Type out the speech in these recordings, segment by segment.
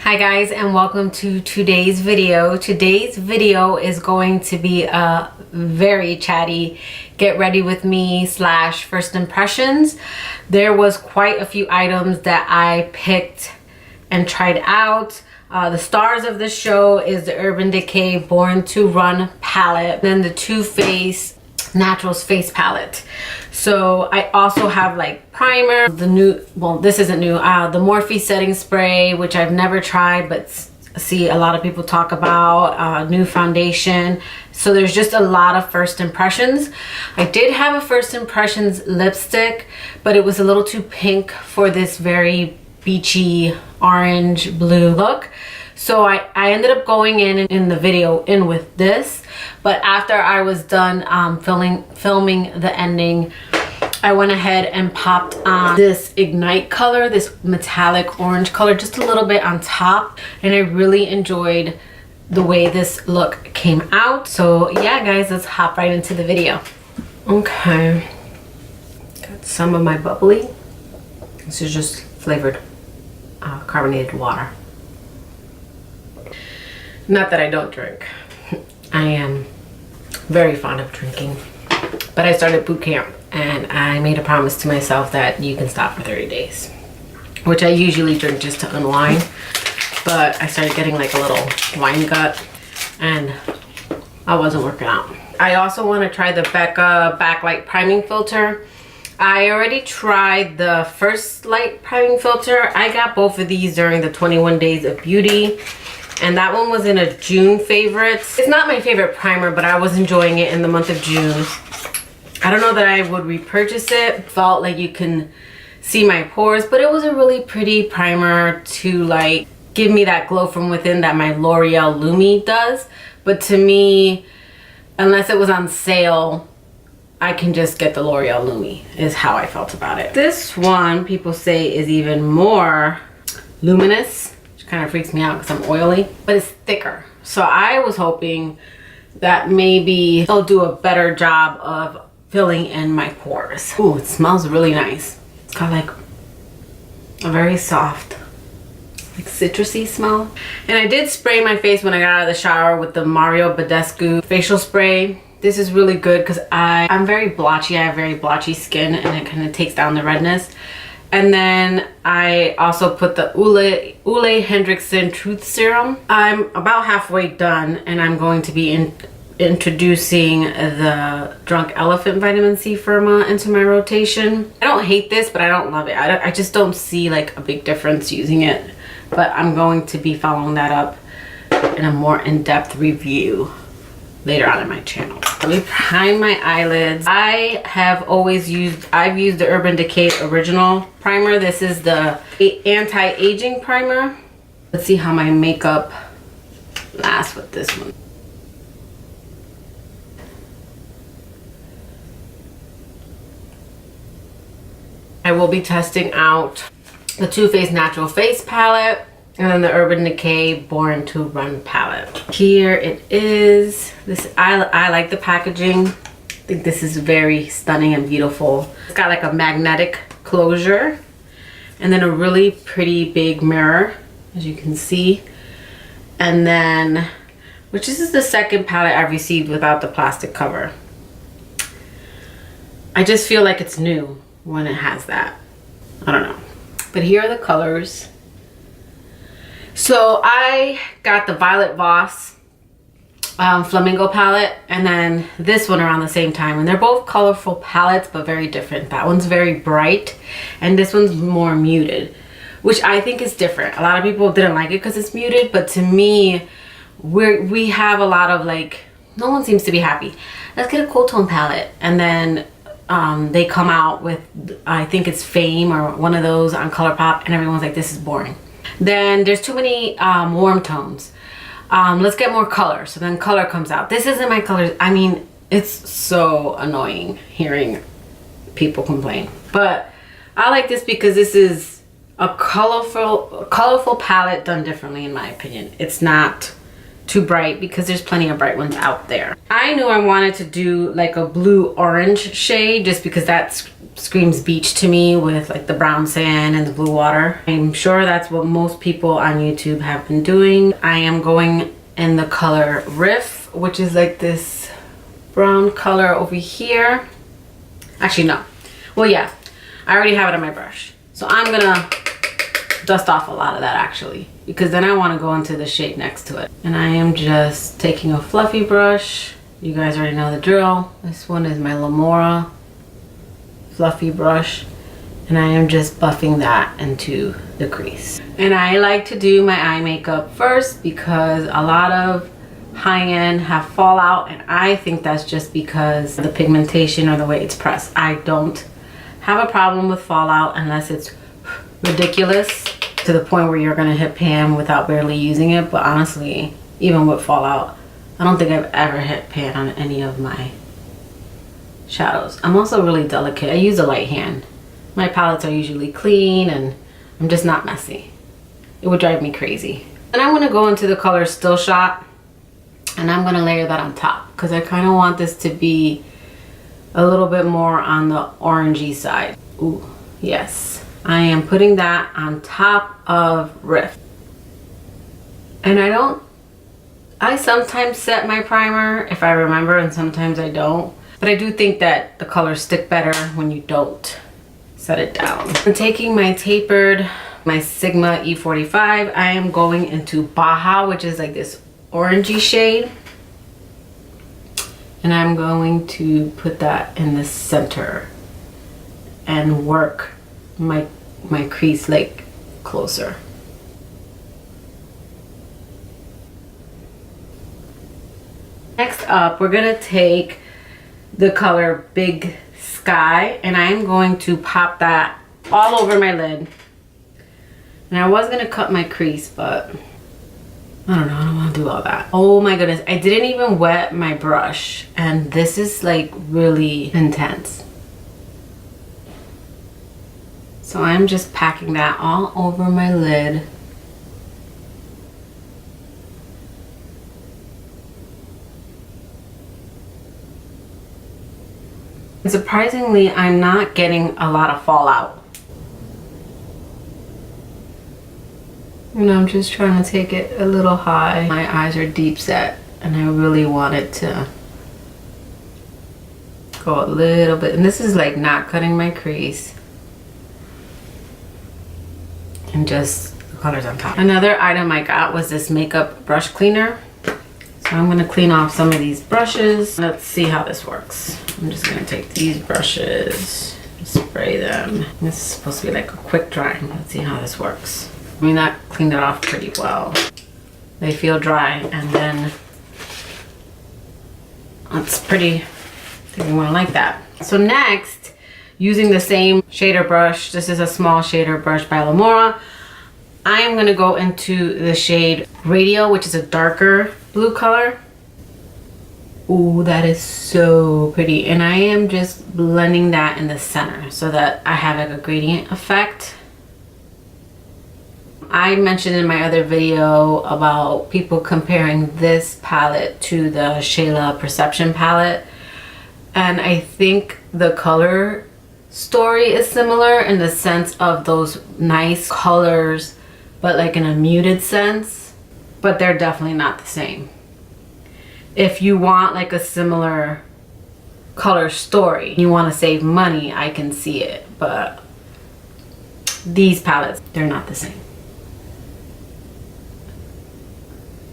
Hi guys, and welcome to today's video. Today's video is going to be a very chatty get ready with me / first impressions. There was quite a few items that I picked and tried out. The stars of the show is the Urban Decay Born to Run palette, then the Too Faced Naturals face palette. So I also have like primer, the new, well, this isn't new, the Morphe Setting Spray, which I've never tried but see a lot of people talk about, new foundation. So there's just a lot of first impressions. I did have a first impressions lipstick, but it was a little too pink for this very beachy orange blue look. So I ended up going in the video with this, but after I was done filming the ending, I went ahead and popped on this Ignite color, this metallic orange color, just a little bit on top, and I really enjoyed the way this look came out. So yeah guys, let's hop right into the video. Okay, got some of my bubbly. This is just flavored carbonated water. Not that I don't drink. I am very fond of drinking, but I started boot camp and I made a promise to myself that you can stop for 30 days, which I usually drink just to unwind, but I started getting like a little wine gut and I wasn't working out. I also want to try the Becca Backlight Priming Filter. I already tried the First Light Priming Filter. I got both of these during the 21 Days of Beauty, and that one was in a June favorite. It's not my favorite primer, but I was enjoying it in the month of June. I don't know that I would repurchase it. Felt like you can see my pores, but it was a really pretty primer to like give me that glow from within that my L'Oreal Lumi does. But to me, unless it was on sale, I can just get the L'Oreal Lumi, is how I felt about it. This one people say is even more luminous, which kind of freaks me out because I'm oily, but it's thicker. So I was hoping that maybe it'll do a better job of filling in my pores. Ooh, it smells really nice. It's got like a very soft, like citrusy smell. And I did spray my face when I got out of the shower with the Mario Badescu facial spray. This is really good because I'm very blotchy. I have very blotchy skin and it kind of takes down the redness. And then I also put the Ole Hendrickson Truth Serum. I'm about halfway done and I'm going to be introducing the Drunk Elephant Vitamin C Firma into my rotation. I don't hate this, but I don't love it. I just don't see like a big difference using it. But I'm going to be following that up in a more in-depth review later on in my channel. Let me prime my eyelids. I've used the Urban Decay Original Primer. This is the anti-aging primer. Let's see how my makeup lasts with this one. I will be testing out the Too Faced Natural Face Palette and then the Urban Decay Born to Run palette. Here it is. I like the packaging. I think this is very stunning and beautiful. It's got like a magnetic closure and then a really pretty big mirror, as you can see. And then, which this is the second palette I've received without the plastic cover. I just feel like it's new when it has that. I don't know. But here are the colors. So I got the Violet Voss Flamingo palette and then this one around the same time, and they're both colorful palettes but very different. That one's very bright and this one's more muted, which I think is different. A lot of people didn't like it because it's muted, but to me, we have a lot of like, no one seems to be happy. Let's get a cool tone palette, and then they come out with, I think it's Fame or one of those on ColourPop, and everyone's like, this is boring. Then there's too many warm tones. Let's get more color. So then color comes out. This isn't my colors. I mean, it's so annoying hearing people complain. But I like this because this is a colorful palette done differently, in my opinion. It's not too bright because there's plenty of bright ones out there. I knew I wanted to do like a blue orange shade just because that screams beach to me with like the brown sand and the blue water. I'm sure that's what most people on YouTube have been doing. I am going in the color Riff, which is like this brown color over here. Actually, no. Well, yeah, I already have it on my brush. So I'm gonna dust off a lot of that actually, because then I want to go into the shade next to it. And I am just taking a fluffy brush. You guys already know the drill. This one is my Laura fluffy brush, and I am just buffing that into the crease. And I like to do my eye makeup first because a lot of high-end have fallout, and I think that's just because of the pigmentation or the way it's pressed. I don't have a problem with fallout unless it's ridiculous to the point where you're gonna hit pan without barely using it. But honestly, even with fallout, I don't think I've ever hit pan on any of my shadows. I'm also really delicate. I use a light hand. My palettes are usually clean and I'm just not messy. It would drive me crazy. And I'm gonna go into the color Still Shot, and I'm gonna layer that on top because I kind of want this to be a little bit more on the orangey side. Ooh, yes. I am putting that on top of Riff. And I sometimes set my primer if I remember, and sometimes I don't. But I do think that the colors stick better when you don't set it down. I'm taking my my Sigma E45. I am going into Baja, which is like this orangey shade. And I'm going to put that in the center and work my crease like closer. Next up, we're gonna take the color Big Sky, and I'm going to pop that all over my lid. And I was gonna cut my crease, but I don't know, I don't want to do all that. Oh my goodness, I didn't even wet my brush, and this is like really intense. So I'm just packing that all over my lid. And surprisingly, I'm not getting a lot of fallout. And I'm just trying to take it a little high. My eyes are deep set, and I really want it to go a little bit. And this is like not cutting my crease. And just the colors on top. Another item I got was this makeup brush cleaner. So I'm gonna clean off some of these brushes. Let's see how this works. I'm just gonna take these brushes, spray them. This is supposed to be like a quick drying. Let's see how this works. I mean, that cleaned it off pretty well. They feel dry, and then it's pretty, I think you wanna like that. So next, using the same shader brush, this is a small shader brush by Laura, I am gonna go into the shade Radio, which is a darker blue color. Ooh, that is so pretty. And I am just blending that in the center so that I have like a gradient effect. I mentioned in my other video about people comparing this palette to the Shayla Perception palette. And I think the color story is similar in the sense of those nice colors, but like in a muted sense. But they're definitely not the same. If you want like a similar color story, you want to save money, I can see it. But these palettes, they're not the same.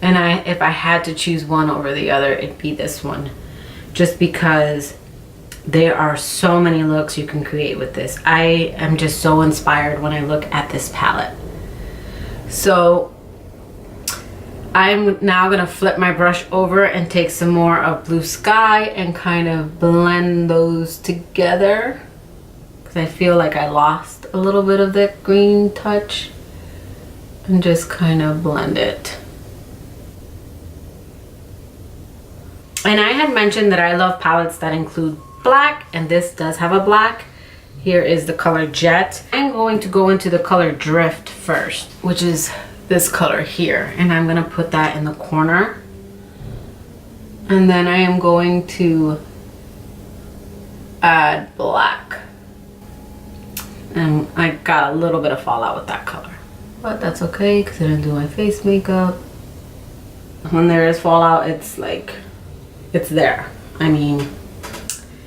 And if I had to choose one over the other, it'd be this one. Just because there are so many looks you can create with this. I am just so inspired when I look at this palette. So I'm now gonna flip my brush over and take some more of Blue Sky and kind of blend those together, because I feel like I lost a little bit of that green touch, and just kind of blend it. And I had mentioned that I love palettes that include black, and this does have a black. Here is the color Jet. I'm going to go into the color Drift first, which is this color here, and I'm gonna put that in the corner And then I am going to add black. And I got a little bit of fallout with that color. But that's okay because I didn't do my face makeup. When there is fallout, it's like, it's there. I mean,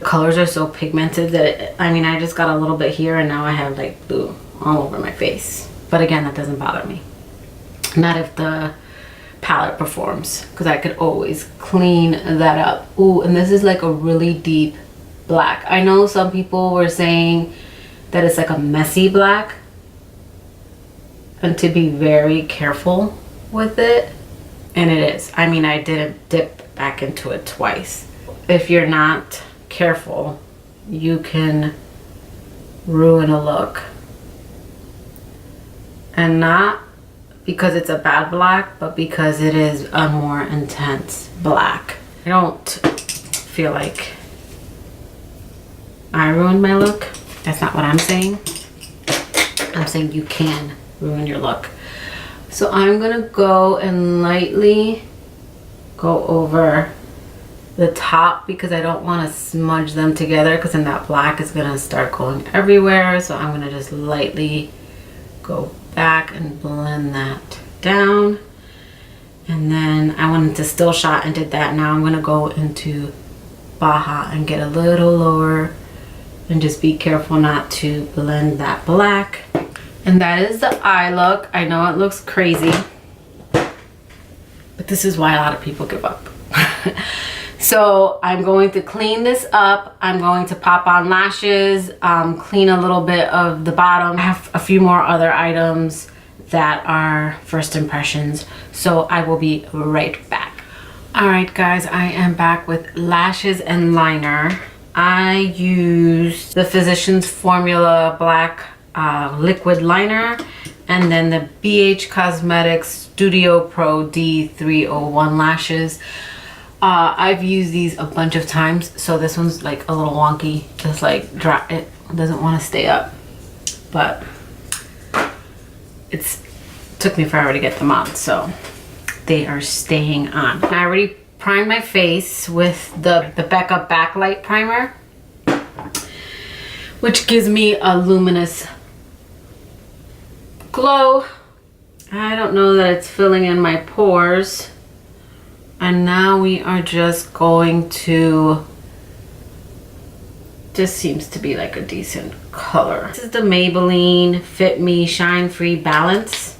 colors are so pigmented that I just got a little bit here and now I have like blue all over my face. But again, that doesn't bother me. Not if the palette performs, because I could always clean that up. Ooh, and this is like a really deep black. I know some people were saying that it's like a messy black and to be very careful with it, and it is. I mean, I didn't dip back into it twice. If you're not careful, you can ruin a look, and not because it's a bad black, but because it is a more intense black. I don't feel like I ruined my look. That's not what I'm saying. I'm saying you can ruin your look. So I'm gonna go and lightly go over the top because I don't want to smudge them together, because then that black is gonna start going everywhere. So I'm gonna just lightly go back and blend that down. And then I wanted to still shot and did that. Now I'm gonna go into Baja and get a little lower and just be careful not to blend that black. And that is the eye look. I know it looks crazy, but this is why a lot of people give up. So I'm going to clean this up. I'm going to pop on lashes, clean a little bit of the bottom. I have a few more other items that are first impressions. So I will be right back. All right, guys, I am back with lashes and liner. I used the Physicians Formula Black liquid liner, and then the BH Cosmetics Studio Pro D301 lashes. I've used these a bunch of times, so this one's like a little wonky, just like dry. It doesn't want to stay up, but it took me forever to get them on, so they are staying on. I already primed my face with the Becca Backlight Primer, which gives me a luminous glow. I don't know that it's filling in my pores. And now we are just going to, this seems to be like a decent color. This is the Maybelline Fit Me Shine Free Balance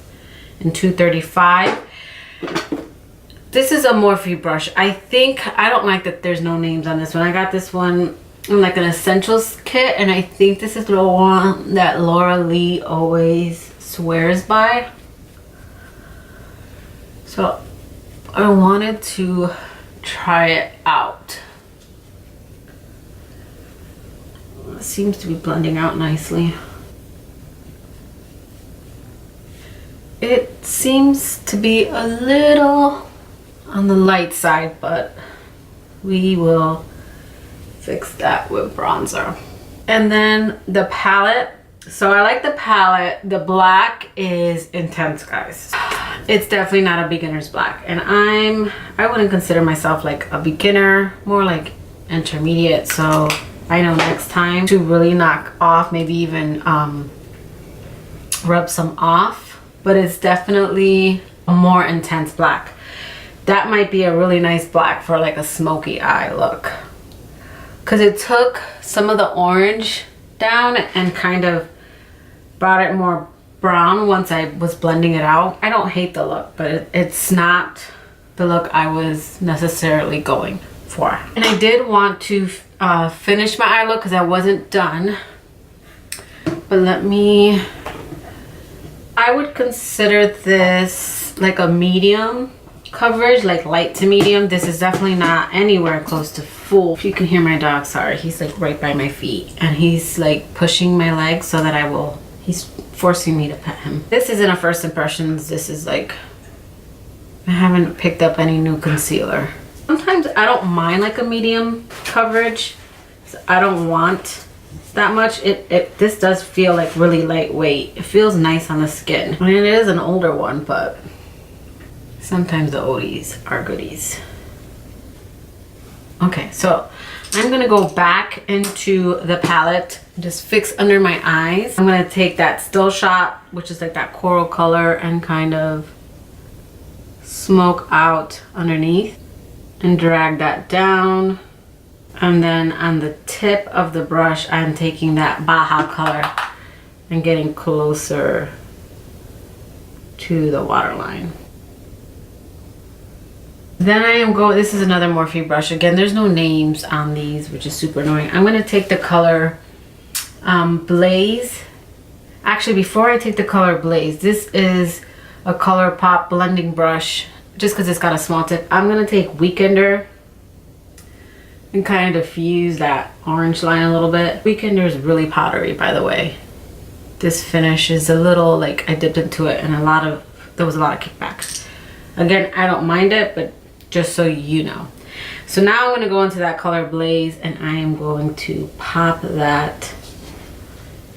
in 235. This is a Morphe brush. I don't like that there's no names on this one. I got this one in like an essentials kit, and I think this is the one that Laura Lee always swears by. So I wanted to try it out. It seems to be blending out nicely. It seems to be a little on the light side, but we will fix that with bronzer. And then the palette. So I like the palette. The black is intense, guys. It's definitely not a beginner's black, and I wouldn't consider myself like a beginner, more like intermediate. So I know next time to really knock off, maybe even rub some off, but it's definitely a more intense black. That might be a really nice black for like a smoky eye look, because it took some of the orange down and kind of brought it more brown once I was blending it out. I don't hate the look, but it's not the look I was necessarily going for. And I did want to finish my eye look because I wasn't done. But I would consider this like a medium coverage, like light to medium. This is definitely not anywhere close to full. If you can hear my dog, sorry, he's like right by my feet and he's like pushing my legs so that he's forcing me to pet him. This isn't a first impressions. This is like, I haven't picked up any new concealer. Sometimes I don't mind like a medium coverage. So I don't want that much. This does feel like really lightweight. It feels nice on the skin. I mean, it is an older one, but sometimes the oldies are goodies. Okay, so I'm gonna go back into the palette, just fix under my eyes. I'm gonna take that Still Shot, which is like that coral color, and kind of smoke out underneath and drag that down. And then on the tip of the brush, I'm taking that Baja color and getting closer to the waterline. Then I am going, this is another Morphe brush. Again, there's no names on these, which is super annoying. I'm going to take the color Blaze. Actually, before I take the color Blaze, this is a ColourPop blending brush, just because it's got a small tip. I'm going to take Weekender and kind of diffuse that orange line a little bit. Weekender is really powdery, by the way. This finish is a little, like, I dipped into it and there was a lot of kickback. Again, I don't mind it, but just so you know. So now I'm going to go into that color Blaze, and I am going to pop that.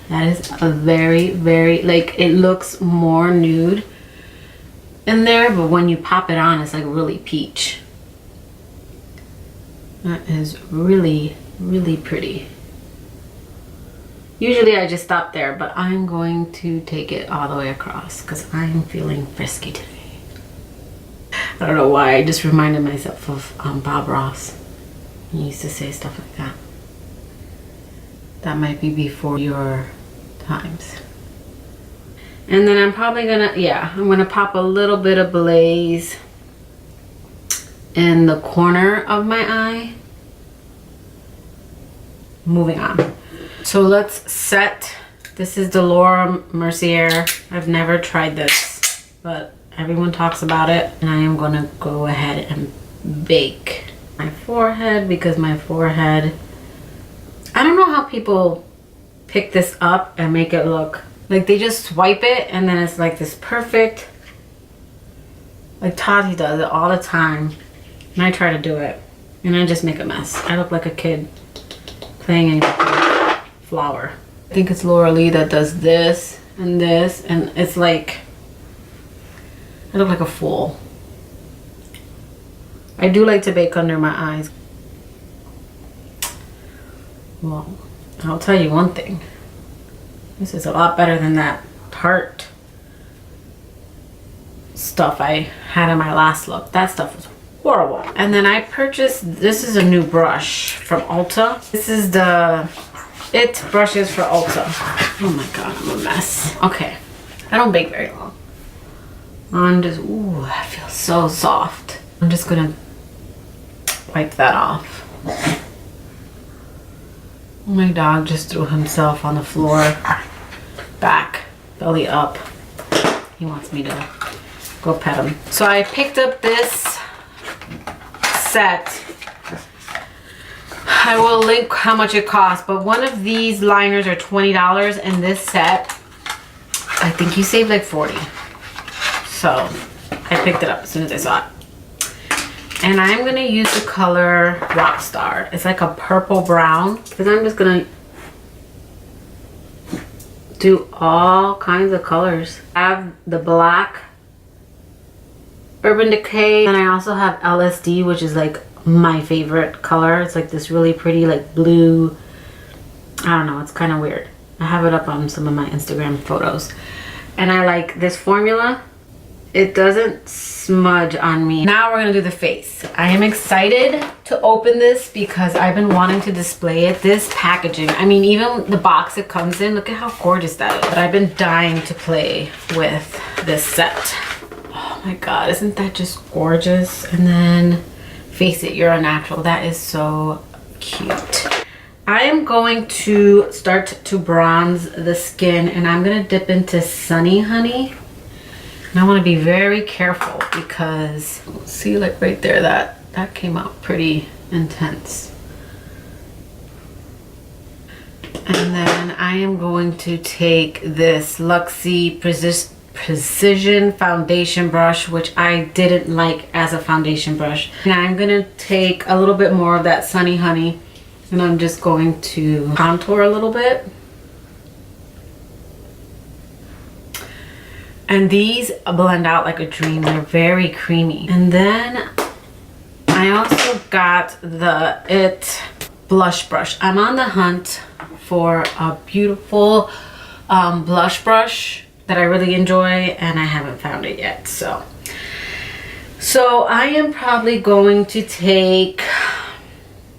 That is a very, very, like, it looks more nude in there, but when you pop it on, it's like really peach. That is really, really pretty. Usually I just stop there, but I'm going to take it all the way across because I'm feeling frisky today. I don't know why, I just reminded myself of Bob Ross. He used to say stuff like that. That might be before your times. And then I'm probably gonna, I'm gonna pop a little bit of Blaze in the corner of my eye. Moving on. So let's set, this is the Laura Mercier. I've never tried this, but everyone talks about it. And I am gonna go ahead and bake my forehead, because my forehead, I don't know how people pick this up and make it look like they just swipe it and then it's like this perfect, like Tati does it all the time, and I try to do it and I just make a mess. I look like a kid playing a flower. I think it's Laura Lee that does this, and it's like, I look like a fool. I do like to bake under my eyes. Well, I'll tell you one thing. This is a lot better than that Tarte stuff I had in my last look. That stuff was horrible. And then I purchased, this is a new brush from Ulta. This is the It brushes for Ulta. Oh my god, I'm a mess. Okay, I don't bake very long. I'm just, ooh, I feel so soft. I'm just gonna wipe that off. My dog just threw himself on the floor, back, belly up. He wants me to go pet him. So I picked up this set. I will link how much it costs, but one of these liners are $20, and this set, I think you save like 40. So I picked it up as soon as I saw it. And I'm gonna use the color Rockstar. It's like a purple brown, because I'm just gonna do all kinds of colors. I have the black Urban Decay, and I also have LSD, which is like my favorite color. It's like this really pretty like blue, I don't know, it's kind of weird. I have it up on some of my Instagram photos, and I like this formula. It doesn't smudge on me. Now we're gonna do the face. I am excited to open this because I've been wanting to display it. This packaging, I mean, even the box it comes in, look at how gorgeous that is. But I've been dying to play with this set. Oh my god, isn't that just gorgeous? And then Face It, You're a Natural. That is so cute. I am going to start to bronze the skin, and I'm gonna dip into Sunny Honey. And I want to be very careful because, see, like right there, that came out pretty intense. And then I am going to take this Luxie Precision Foundation brush, which I didn't like as a foundation brush. And I'm going to take a little bit more of that Sunny Honey, and I'm just going to contour a little bit. And these blend out like a dream. They're very creamy. And then I also got the It blush brush. I'm on the hunt for a beautiful blush brush that I really enjoy, and I haven't found it yet. So I am probably going to take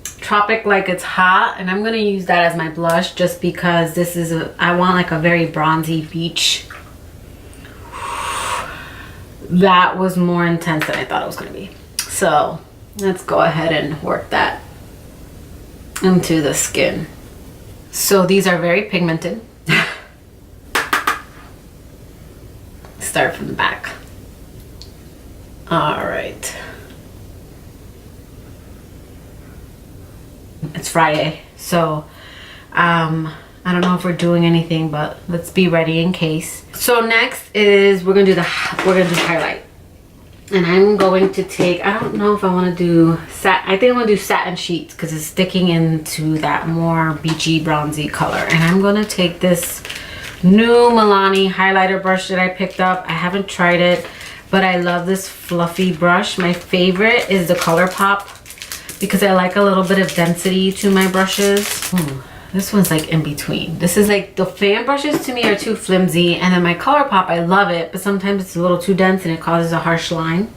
Tropic Like It's Hot, and I'm going to use that as my blush just because this is I want like a very bronzy beach. That was more intense than I thought it was going to be. So let's go ahead and work that into the skin. So these are very pigmented. Start from the back. All right. It's Friday, so I don't know if we're doing anything, but let's be ready in case. So next is we're gonna do highlight, and I'm going to take, I don't know if I want to do I think I'm gonna do satin sheets because it's sticking into that more beachy bronzy color. And I'm gonna take this new Milani highlighter brush that I picked up. I haven't tried it, but I love this fluffy brush. My favorite is the ColourPop because I like a little bit of density to my brushes. This one's like in between. This is like, the fan brushes to me are too flimsy, and then my ColourPop, I love it, but sometimes it's a little too dense and it causes a harsh line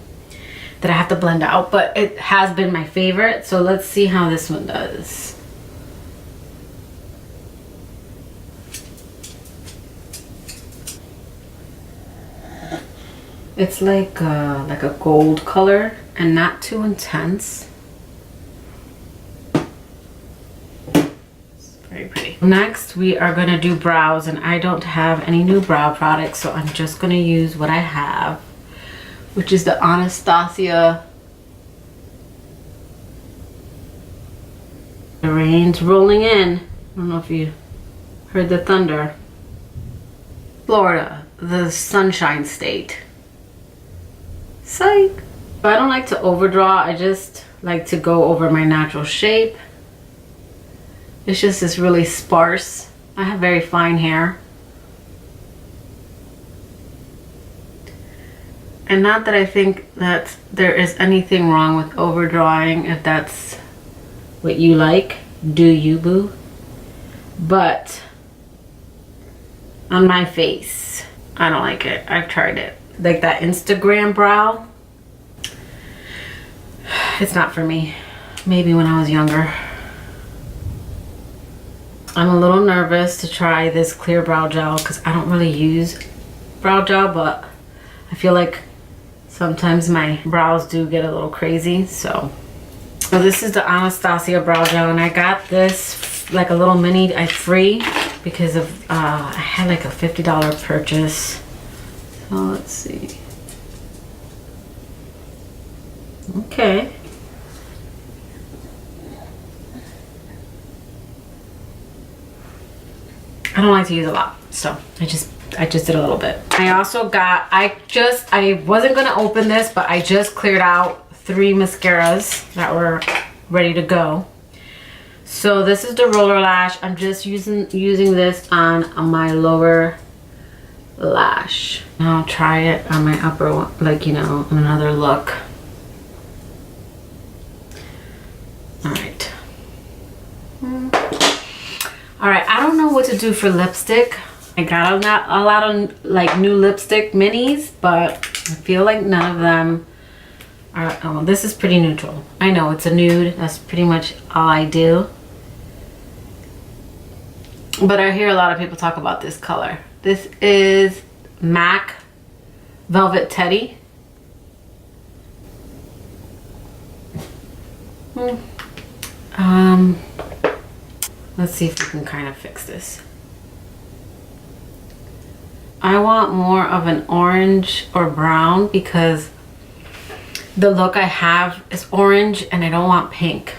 that I have to blend out, but it has been my favorite. So let's see how this one does. It's like a gold color and not too intense. Very pretty. Next, we are gonna do brows, and I don't have any new brow products, so I'm just gonna use what I have, which is the Anastasia. The rain's rolling in. I don't know if you heard the thunder. Florida, the sunshine state. Psych. I don't like to overdraw, I just like to go over my natural shape. It's just this really sparse. I have very fine hair. And not that I think that there is anything wrong with overdrawing. If that's what you like, do you, boo? But on my face, I don't like it. I've tried it. Like that Instagram brow, it's not for me. Maybe when I was younger. I'm a little nervous to try this clear brow gel because I don't really use brow gel, but I feel like sometimes my brows do get a little crazy. So this is the Anastasia brow gel, and I got this like a little mini free because of I had like a $50 purchase. So let's see. Okay. I don't like to use a lot, so I just did a little bit. I also got, I wasn't gonna open this, but I just cleared out 3 mascaras that were ready to go. So this is the Roller Lash. I'm just using this on my lower lash. I'll try it on my upper one, like, you know, another look. All right. All right, I don't know what to do for lipstick. I got a lot of like new lipstick minis, but I feel like none of them are, oh, this is pretty neutral. I know it's a nude, that's pretty much all I do. But I hear a lot of people talk about this color. This is MAC Velvet Teddy. Let's see if we can kind of fix this. I want more of an orange or brown because the look I have is orange and I don't want pink.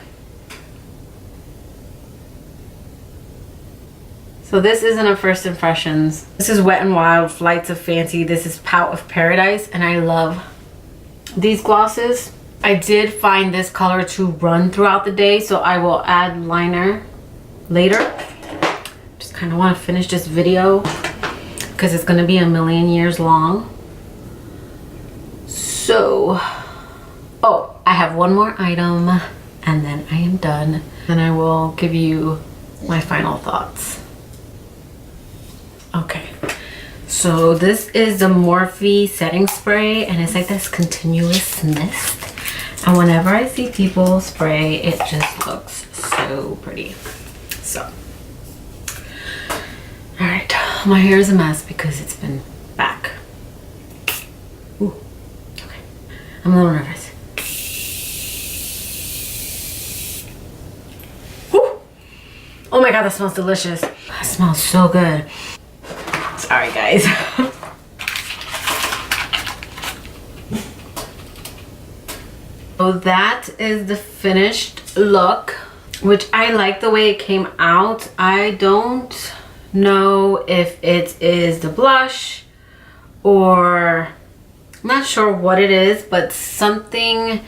So this isn't a first impressions. This is Wet n Wild Flights of Fancy. This is Pout of Paradise, and I love these glosses. I did find this color to run throughout the day, so I will add liner later. Just kind of want to finish this video because it's going to be a million years long. So, oh, I I have one more item and then I am done. Then I will give you my final thoughts. Okay, so this is the Morphe Setting Spray, and it's like this continuous mist. And whenever I see people spray, it just looks so pretty. So, all right, my hair is a mess because it's been back. Ooh, okay, I'm a little nervous. Woo. Oh my God, that smells delicious. That smells so good. Sorry guys. So that is the finished look, which I like the way it came out. I don't know if it is the blush or I'm not sure what it is, but something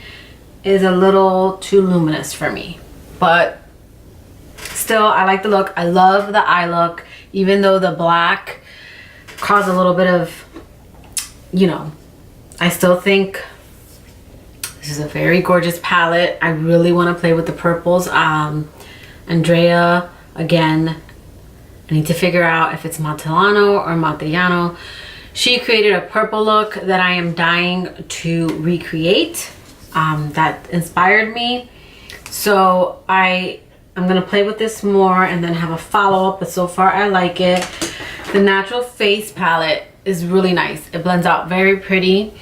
is a little too luminous for me. But still, I like the look. I love the eye look, even though the black caused a little bit of, you know, I still think this is a very gorgeous palette. I really want to play with the purples. Andrea, again, I need to figure out if it's Montellano or Montellano. She created a purple look that I am dying to recreate. That inspired me. So I'm gonna play with this more and then have a follow-up, but so far I like it. The Natural Face palette is really nice. It blends out very pretty.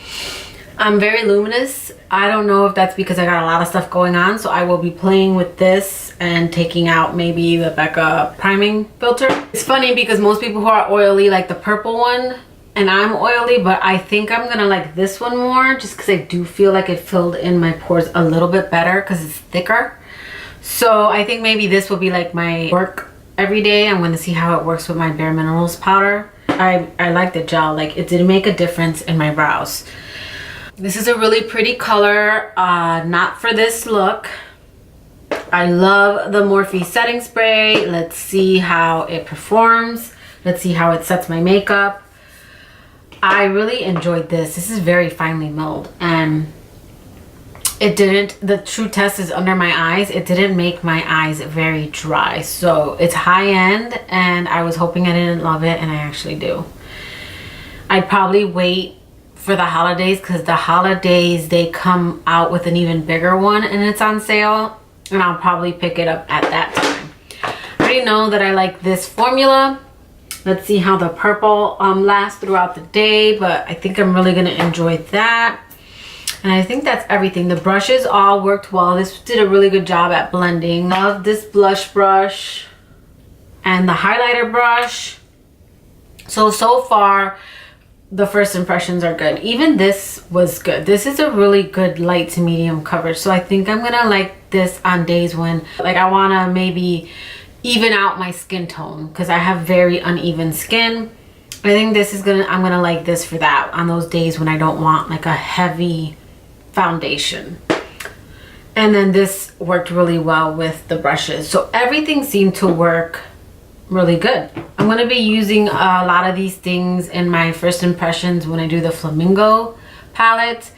I'm very luminous. I don't know if that's because I got a lot of stuff going on, so I will be playing with this and taking out maybe the Becca priming filter. It's funny because most people who are oily like the purple one, and I'm oily, but I think I'm gonna like this one more just because I do feel like it filled in my pores a little bit better because it's thicker. So I think maybe this will be like my work every day. I'm gonna see how it works with my Bare Minerals powder. I like the gel, like it did make a difference in my brows. This is a really pretty color, not for this look. I love the Morphe Setting Spray. Let's see how it performs. Let's see how it sets my makeup. I really enjoyed this. This is very finely milled, and it didn't, the true test is under my eyes. It didn't make my eyes very dry. So it's high end, and I was hoping I didn't love it, and I actually do. I'd probably wait for the holidays because the holidays they come out with an even bigger one and it's on sale, and I'll probably pick it up at that time. I already know that I like this formula. Let's see how the purple lasts throughout the day, but I think I'm really gonna enjoy that. And I think that's everything. The brushes all worked well. This did a really good job at blending. Love this blush brush and the highlighter brush. So far, the first impressions are good. Even this was good. This is a really good light to medium coverage. So I think I'm gonna like this on days when like I wanna maybe even out my skin tone because I have very uneven skin. I think this is I'm gonna like this for that on those days when I don't want like a heavy foundation. And then this worked really well with the brushes. So everything seemed to work really good. I'm going to be using a lot of these things in my first impressions when I do the Flamingo palette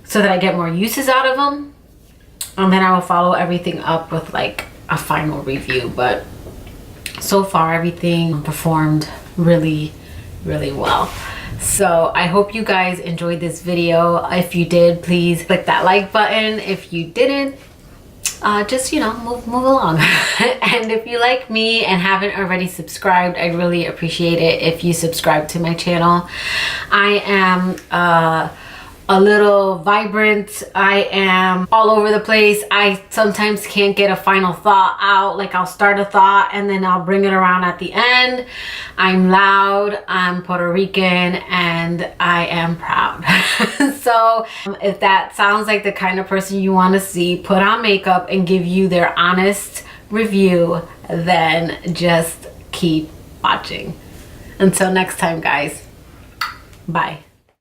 so that I get more uses out of them. And then I will follow everything up with like a final review. But so far everything performed really, really well. So I hope you guys enjoyed this video. If you did, please click that like button. If you didn't, just, you know, move along. And if you like me and haven't already subscribed, I'd really appreciate it if you subscribe to my channel. I am a little vibrant. I am all over the place. I sometimes can't get a final thought out. Like I'll start a thought and then I'll bring it around at the end. I'm loud, I'm Puerto Rican, and I am proud. So if that sounds like the kind of person you want to see put on makeup and give you their honest review, then just keep watching. Until next time, guys. Bye.